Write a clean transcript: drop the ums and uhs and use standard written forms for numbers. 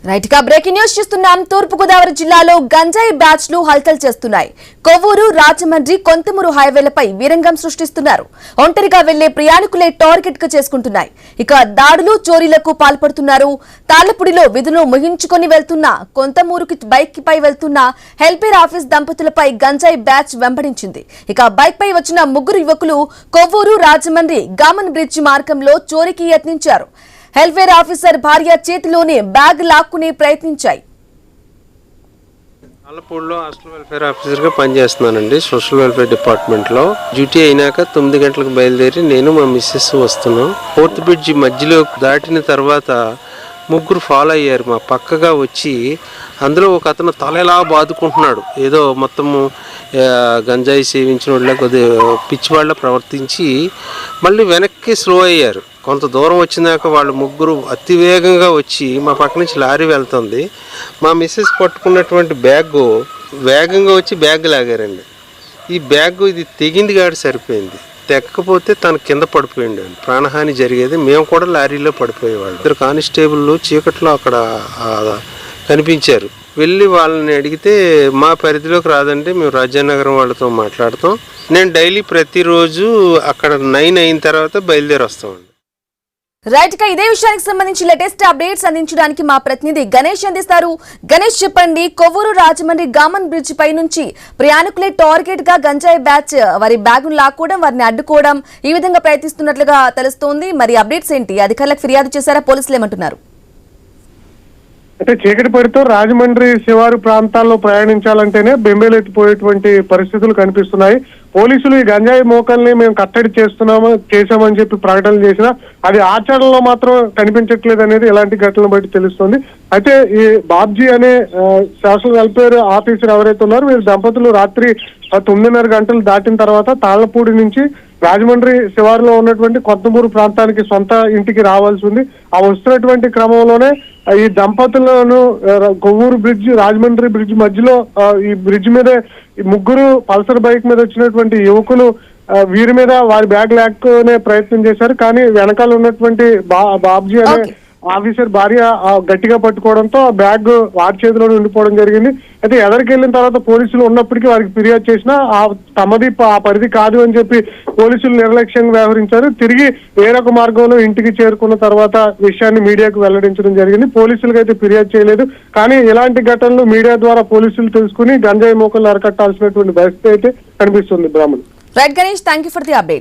Right గా breaking news చూస్తున్నాం. తూర్పు గోదావరి జిల్లాలో గంజాయి బ్యాచ్ లు హల్చల్ చేస్తున్నాయి. కొవ్వూరు రాజమండ్రి కొంతమూరు హైవేలపై వీరంగం సృష్టిస్తున్నారు. ఒంటరిగా వెళ్లే ప్రయాణికులే టార్గెట్ గా చేసుకుంటున్నాయి. ఇక దాడులు చోరీలకు పాల్పడుతున్నారు. తాళ్లపూడిలో విధులు ముగించుకొని వెళ్తున్న కొంతమూరుకి బైక్ పై వెళ్తున్న హెల్పేర్ ఆఫీస్ దంపతులపై గంజాయి బ్యాచ్ వెంబడించింది. ఇక బైక్ పై వచ్చిన ముగ్గురు యువకులు కొవ్వూరు రాజమండ్రి గామన్ బ్రిడ్జి మార్గంలో చోరీకి యత్నించారు. హెల్ఫేర్ ఆఫీసర్ భార్య చేతిలోనే బ్యాగ్ లాక్కునే ప్రయత్నించాయి. తాళ్లపూడిలో హాస్టల్ వెల్ఫేర్ ఆఫీసర్గా పనిచేస్తున్నానండి. సోషల్ వెల్ఫేర్ డిపార్ట్మెంట్లో డ్యూటీ అయినాక 9 గంటలకు బయలుదేరి నేను మా మిస్సెస్ వస్తున్నాం. ఫోర్త్ బ్రిడ్జి మధ్యలో దాటిన తర్వాత ముగ్గురు ఫాలో అయ్యారు. మా పక్కగా వచ్చి అందులో ఒక అతను తల ఎలా బాదుకుంటున్నాడు, ఏదో మొత్తము గంజాయి సేవించిన వాళ్ళ కొద్దిగా పిచ్చివాళ్ళ ప్రవర్తించి మళ్ళీ వెనక్కి స్లో అయ్యారు. కొంత దూరం వచ్చినాక వాళ్ళు ముగ్గురు అతి వేగంగా వచ్చి మా పక్క నుంచి లారీ వెళ్తుంది. మా మిస్సెస్ పట్టుకున్నటువంటి బ్యాగ్ వేగంగా వచ్చి బ్యాగ్ లాగారండి. ఈ బ్యాగ్ ఇది తెగింది కాదు, సరిపోయింది. తెక్కకపోతే తను కింద పడిపోయింది, ప్రాణహాని జరిగేది. మేము కూడా లారీలో పడిపోయేవాళ్ళు. ఇద్దరు కానిస్టేబుల్ చీకట్లో అక్కడ కనిపించారు. వెళ్ళి వాళ్ళని అడిగితే మా పరిధిలోకి రాదంటే మేము రాజానగరం వాళ్ళతో మాట్లాడతాం. నేను డైలీ ప్రతిరోజు అక్కడ 9 అయిన తర్వాత బయలుదేరి వస్తామండి. రైట్ గా ఇదే విషయానికి సంబంధించి లేటెస్ట్ అప్డేట్స్ అందించడానికి మా ప్రతినిధి గణేష్ అందిస్తారు. గణేష్ చెప్పండి, కొవ్వూరు రాజమండ్రి గామన్ బ్రిడ్జ్ పై నుంచి ప్రయాణికులే టార్గెట్ గా గంజాయి బ్యాచ్ వారి బ్యాగును లాక్కోవడం, వారిని అడ్డుకోవడం ఈ విధంగా ప్రయత్నిస్తున్నట్లుగా తెలుస్తోంది. మరి అప్డేట్స్ ఏంటి? అధికారులకు ఫిర్యాదు చేశారా? పోలీసులు ఏమంటున్నారు? అయితే చీకటి పడితో రాజమండ్రి శివారు ప్రాంతాల్లో ప్రయాణించాలంటేనే బెంబేలెత్తిపోయేటువంటి పరిస్థితులు కనిపిస్తున్నాయి. పోలీసులు ఈ గంజాయి మోకల్ని మేము కట్టడి చేశామని చెప్పి ప్రకటనలు చేసినా అది ఆచరణలో మాత్రం కనిపించట్లేదు అనేది ఎలాంటి ఘటనలు బట్టి తెలుస్తుంది. అయితే ఈ బాబ్జీ అనే సోషల్ వెల్ఫేర్ ఆఫీసర్ ఎవరైతే ఉన్నారో వీరి దంపతులు రాత్రి 9:30 గంటలు దాటిన తర్వాత తాళ్లపూడి నుంచి రాజమండ్రి శివారులో ఉన్నటువంటి కొంతమూరు ప్రాంతానికి సొంత ఇంటికి రావాల్సి ఉంది. ఆ వస్తున్నటువంటి క్రమంలోనే ఈ దంపతులను కొవ్వూరు బ్రిడ్జ్ రాజమండ్రి బ్రిడ్జ్ మధ్యలో ఈ బ్రిడ్జ్ మీద ముగ్గురు పల్సర్ బైక్ మీద వచ్చినటువంటి యువకులు వీరి మీద వారి బ్యాగ్ లాక్కునే ప్రయత్నం చేశారు. కానీ వెనకాల ఉన్నటువంటి బాబ్జీ అనే ఆఫీసర్ భార్య గట్టిగా పట్టుకోవడంతో ఆ బ్యాగ్ వారి చేతిలోనే ఉండిపోవడం జరిగింది. అయితే ఎదరికి వెళ్ళిన తర్వాత పోలీసులు ఉన్నప్పటికీ వారికి ఫిర్యాదు చేసినా తమది ఆ పరిధి కాదు అని చెప్పి పోలీసులు నిర్లక్ష్యంగా వ్యవహరించారు. తిరిగి వేరొక మార్గంలో ఇంటికి చేరుకున్న తర్వాత విషయాన్ని మీడియాకు వెల్లడించడం జరిగింది. పోలీసులకు అయితే ఫిర్యాదు చేయలేదు. కానీ ఇలాంటి ఘటనలు మీడియా ద్వారా పోలీసులు తెలుసుకుని గంజాయి మోకలు అరకట్టాల్సినటువంటి పరిస్థితి అయితే కనిపిస్తుంది. Brahman. Right Ganesh, thank you for the update.